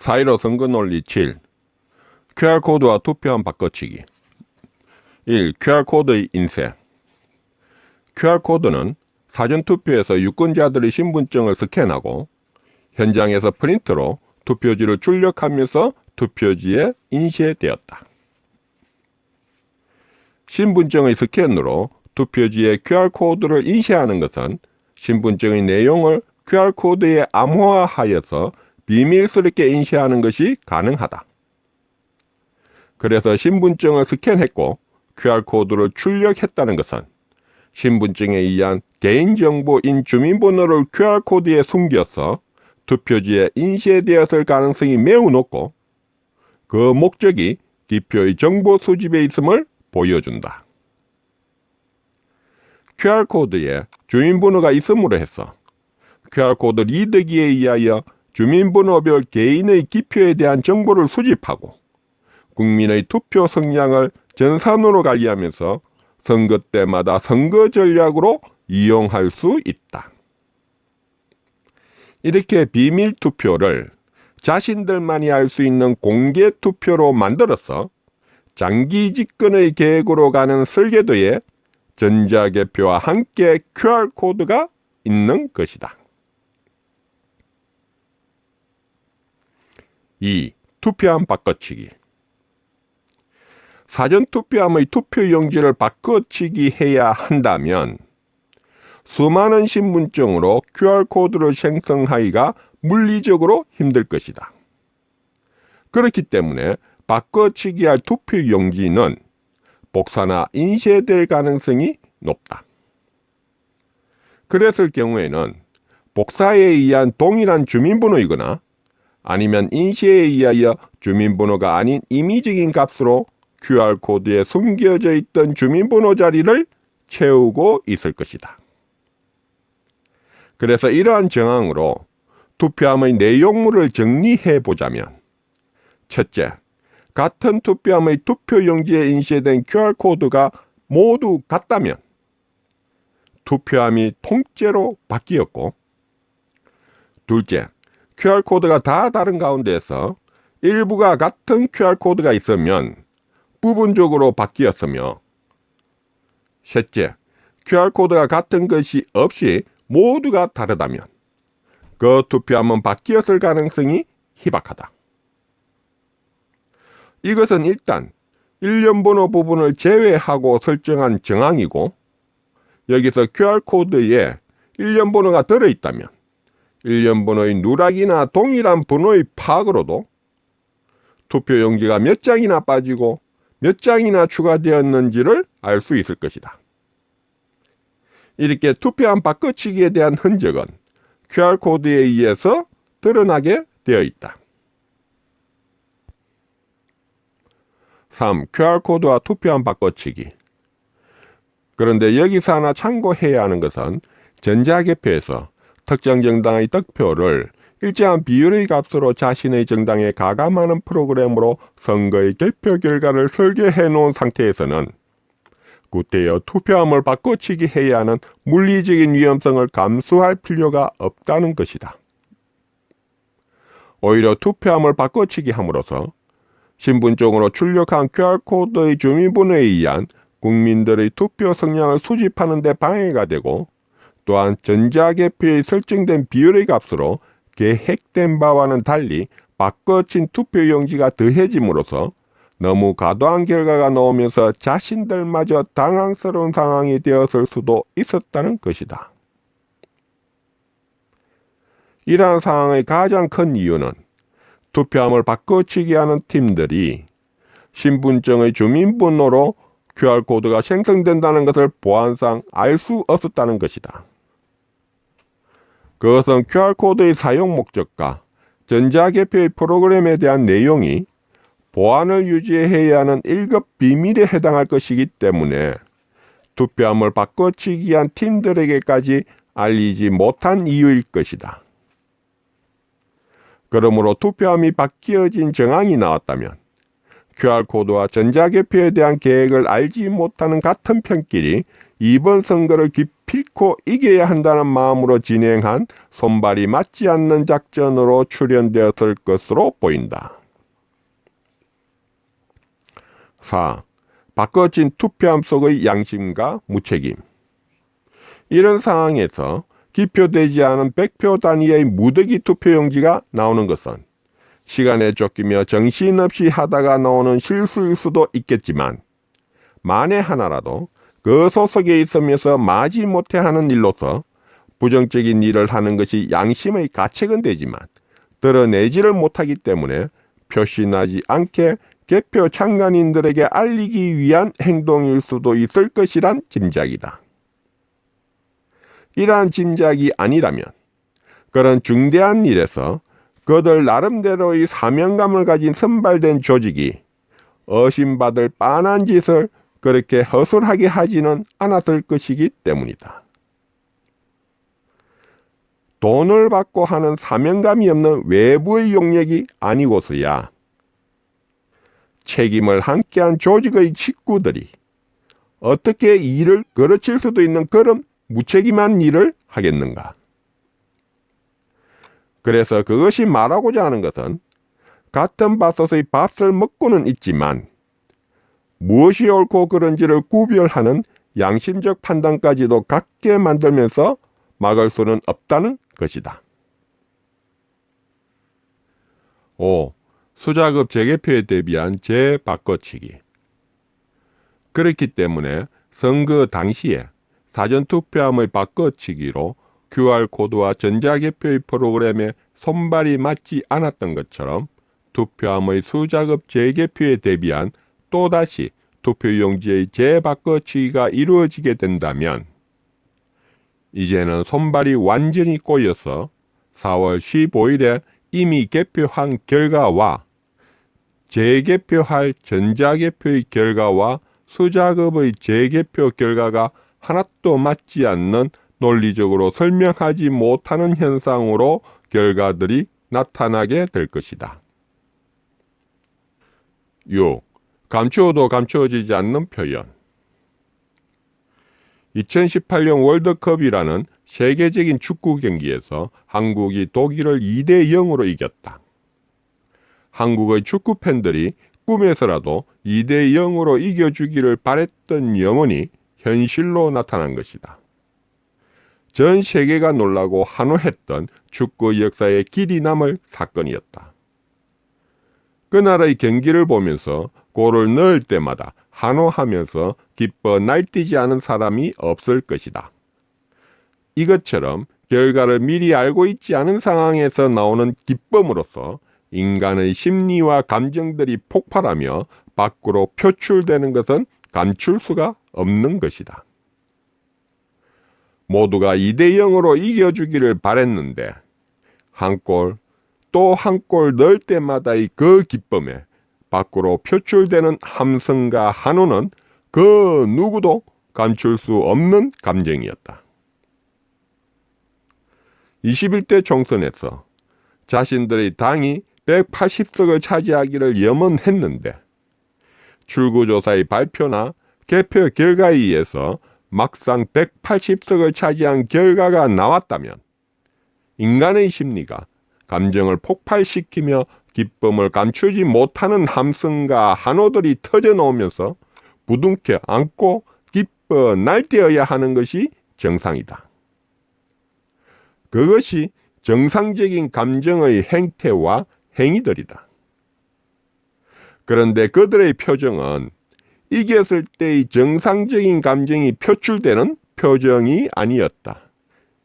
4.15 선거 논리 7. QR코드와 투표함 바꿔치기. 1. QR코드의 인쇄. QR코드는 사전투표에서 유권자들의 신분증을 스캔하고 현장에서 프린트로 투표지를 출력하면서 투표지에 인쇄되었다. 신분증의 스캔으로 투표지에 QR코드를 인쇄하는 것은 신분증의 내용을 QR코드에 암호화하여서 비밀스럽게 인쇄하는 것이 가능하다. 그래서 신분증을 스캔했고 QR코드를 출력했다는 것은 신분증에 의한 개인정보인 주민번호를 QR코드에 숨겨서 투표지에 인쇄되었을 가능성이 매우 높고 그 목적이 기표의 정보 수집에 있음을 보여준다. QR코드에 주민번호가 있음으로 해서 QR코드 리더기에 의하여 주민번호별 개인의 기표에 대한 정보를 수집하고 국민의 투표 성향을 전산으로 관리하면서 선거 때마다 선거 전략으로 이용할 수 있다. 이렇게 비밀 투표를 자신들만이 알 수 있는 공개 투표로 만들어서 장기 집권의 계획으로 가는 설계도에 전자개표와 함께 QR코드가 있는 것이다. 2. 투표함 바꿔치기. 사전투표함의 투표용지를 바꿔치기 해야 한다면 수많은 신분증으로 QR코드를 생성하기가 물리적으로 힘들 것이다. 그렇기 때문에 바꿔치기할 투표용지는 복사나 인쇄될 가능성이 높다. 그랬을 경우에는 복사에 의한 동일한 주민번호이거나 아니면 인쇄에 의하여 주민번호가 아닌 임의적인 값으로 QR코드에 숨겨져 있던 주민번호 자리를 채우고 있을 것이다. 그래서 이러한 정황으로 투표함의 내용물을 정리해 보자면, 첫째, 같은 투표함의 투표용지에 인쇄된 QR코드가 모두 같다면 투표함이 통째로 바뀌었고, 둘째, QR코드가 다 다른 가운데서 일부가 같은 QR코드가 있으면 부분적으로 바뀌었으며, 셋째, QR코드가 같은 것이 없이 모두가 다르다면 그 투표함은 바뀌었을 가능성이 희박하다. 이것은 일단 일련번호 부분을 제외하고 설정한 정황이고, 여기서 QR코드에 일련번호가 들어있다면 일련번호의 누락이나 동일한 번호의 파악으로도 투표용지가 몇 장이나 빠지고 몇 장이나 추가되었는지를 알 수 있을 것이다. 이렇게 투표함 바꿔치기에 대한 흔적은 QR코드에 의해서 드러나게 되어 있다. 3. QR코드와 투표함 바꿔치기. 그런데 여기서 하나 참고해야 하는 것은 전자개표에서 특정 정당의 득표를 일정한 비율의 값으로 자신의 정당에 가감하는 프로그램으로 선거의 개표 결과를 설계해 놓은 상태에서는 구태여 투표함을 바꿔치기 해야 하는 물리적인 위험성을 감수할 필요가 없다는 것이다. 오히려 투표함을 바꿔치기 함으로써 신분증으로 출력한 QR코드의 주민번호에 의한 국민들의 투표 성향을 수집하는 데 방해가 되고, 또한 전자개표에 설정된 비율의 값으로 계획된 바와는 달리 바꿔친 투표용지가 더해짐으로써 너무 과도한 결과가 나오면서 자신들마저 당황스러운 상황이 되었을 수도 있었다는 것이다. 이러한 상황의 가장 큰 이유는 투표함을 바꿔치기 하는 팀들이 신분증의 주민번호로 QR코드가 생성된다는 것을 보안상 알 수 없었다는 것이다. 그것은 QR코드의 사용 목적과 전자개표의 프로그램에 대한 내용이 보안을 유지해야 하는 1급 비밀에 해당할 것이기 때문에 투표함을 바꿔치기 한 팀들에게까지 알리지 못한 이유일 것이다. 그러므로 투표함이 바뀌어진 정황이 나왔다면 QR코드와 전자개표에 대한 계획을 알지 못하는 같은 편끼리 이번 선거를 기필코 이겨야 한다는 마음으로 진행한 손발이 맞지 않는 작전으로 출현되었을 것으로 보인다. 4. 바꿔진 투표함 속의 양심과 무책임. 이런 상황에서 기표되지 않은 100표 단위의 무더기 투표용지가 나오는 것은 시간에 쫓기며 정신없이 하다가 나오는 실수일 수도 있겠지만 만에 하나라도 그 소속에 있으면서 마지못해 하는 일로서 부정적인 일을 하는 것이 양심의 가책은 되지만 드러내지를 못하기 때문에 표시나지 않게 개표 참관인들에게 알리기 위한 행동일 수도 있을 것이란 짐작이다. 이러한 짐작이 아니라면 그런 중대한 일에서 그들 나름대로의 사명감을 가진 선발된 조직이 의심받을 빤한 짓을 그렇게 허술하게 하지는 않았을 것이기 때문이다. 돈을 받고 하는 사명감이 없는 외부의 용역이 아니고서야 책임을 함께한 조직의 식구들이 어떻게 일을 거르칠 수도 있는 그런 무책임한 일을 하겠는가? 그래서 그것이 말하고자 하는 것은 같은 밭에서의 밭을 먹고는 있지만 무엇이 옳고 그른지를 구별하는 양심적 판단까지도 갖게 만들면서 막을 수는 없다는 것이다. 5. 수작업 재개표에 대비한 재바꿔치기. 그렇기 때문에 선거 당시에 사전투표함의 바꿔치기로 QR코드와 전자개표의 프로그램에 손발이 맞지 않았던 것처럼 투표함의 수작업 재개표에 대비한 또다시 투표용지의 재바꿔치기가 이루어지게 된다면 이제는 손발이 완전히 꼬여서 4월 15일에 이미 개표한 결과와 재개표할 전자개표의 결과와 수작업의 재개표 결과가 하나도 맞지 않는 논리적으로 설명하지 못하는 현상으로 결과들이 나타나게 될 것이다. 6. 감추어도 감추어지지 않는 표현. 2018년 월드컵이라는 세계적인 축구 경기에서 한국이 독일을 2대0으로 이겼다. 한국의 축구 팬들이 꿈에서라도 2대0으로 이겨주기를 바랬던 영혼이 현실로 나타난 것이다. 전 세계가 놀라고 환호했던 축구 역사의 길이 남을 사건이었다. 그날의 경기를 보면서 골을 넣을 때마다 환호하면서 기뻐 날뛰지 않은 사람이 없을 것이다. 이것처럼 결과를 미리 알고 있지 않은 상황에서 나오는 기쁨으로써 인간의 심리와 감정들이 폭발하며 밖으로 표출되는 것은 감출 수가 없는 것이다. 모두가 2대0으로 이겨주기를 바랬는데 한 골 또 한 골 넣을 때마다의 그 기쁨에 밖으로 표출되는 함성과 환호는 그 누구도 감출 수 없는 감정이었다. 21대 총선에서 자신들의 당이 180석을 차지하기를 염원했는데 출구조사의 발표나 개표 결과에 의해서 막상 180석을 차지한 결과가 나왔다면 인간의 심리가 감정을 폭발시키며 기쁨을 감추지 못하는 함성과 환호들이 터져나오면서 부둥켜 안고 기뻐 날뛰어야 하는 것이 정상이다. 그것이 정상적인 감정의 행태와 행위들이다. 그런데 그들의 표정은 이겼을 때의 정상적인 감정이 표출되는 표정이 아니었다.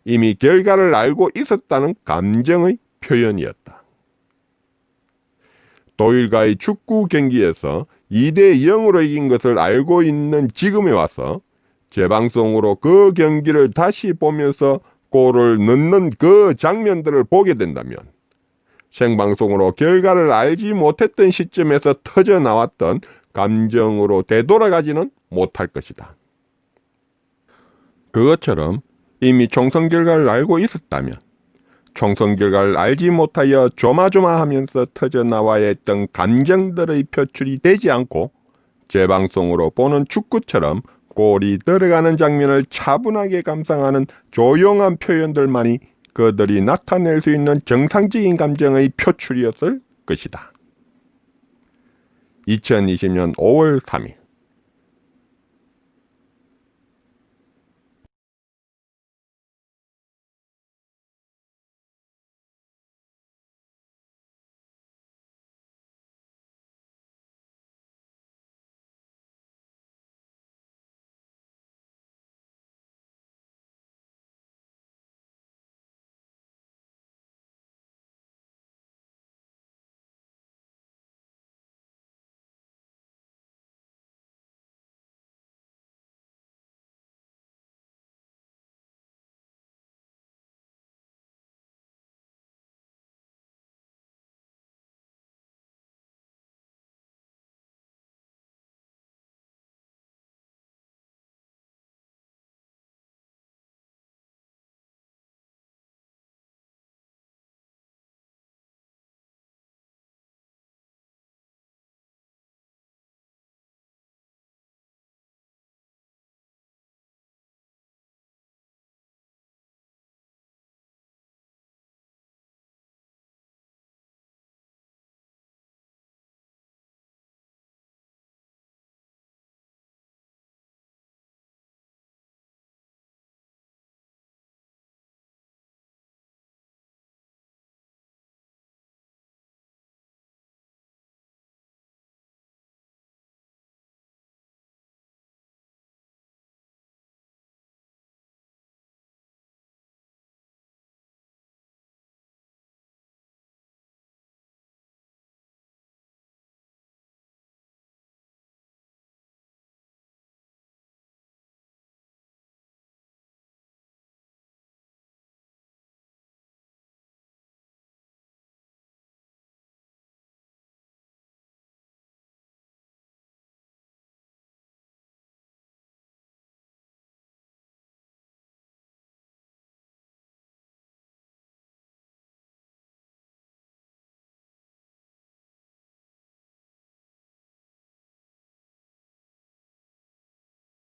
이미 결과를 알고 있었다는 감정의 표현이었다. 독일과의 축구 경기에서 2대0으로 이긴 것을 알고 있는 지금에 와서 재방송으로 그 경기를 다시 보면서 골을 넣는 그 장면들을 보게 된다면 생방송으로 결과를 알지 못했던 시점에서 터져 나왔던 감정으로 되돌아가지는 못할 것이다. 그것처럼 이미 총선 결과를 알고 있었다면 총선 결과를 알지 못하여 조마조마하면서 터져나와야 했던 감정들의 표출이 되지 않고 재방송으로 보는 축구처럼 골이 들어가는 장면을 차분하게 감상하는 조용한 표현들만이 그들이 나타낼 수 있는 정상적인 감정의 표출이었을 것이다. 2020년 5월 3일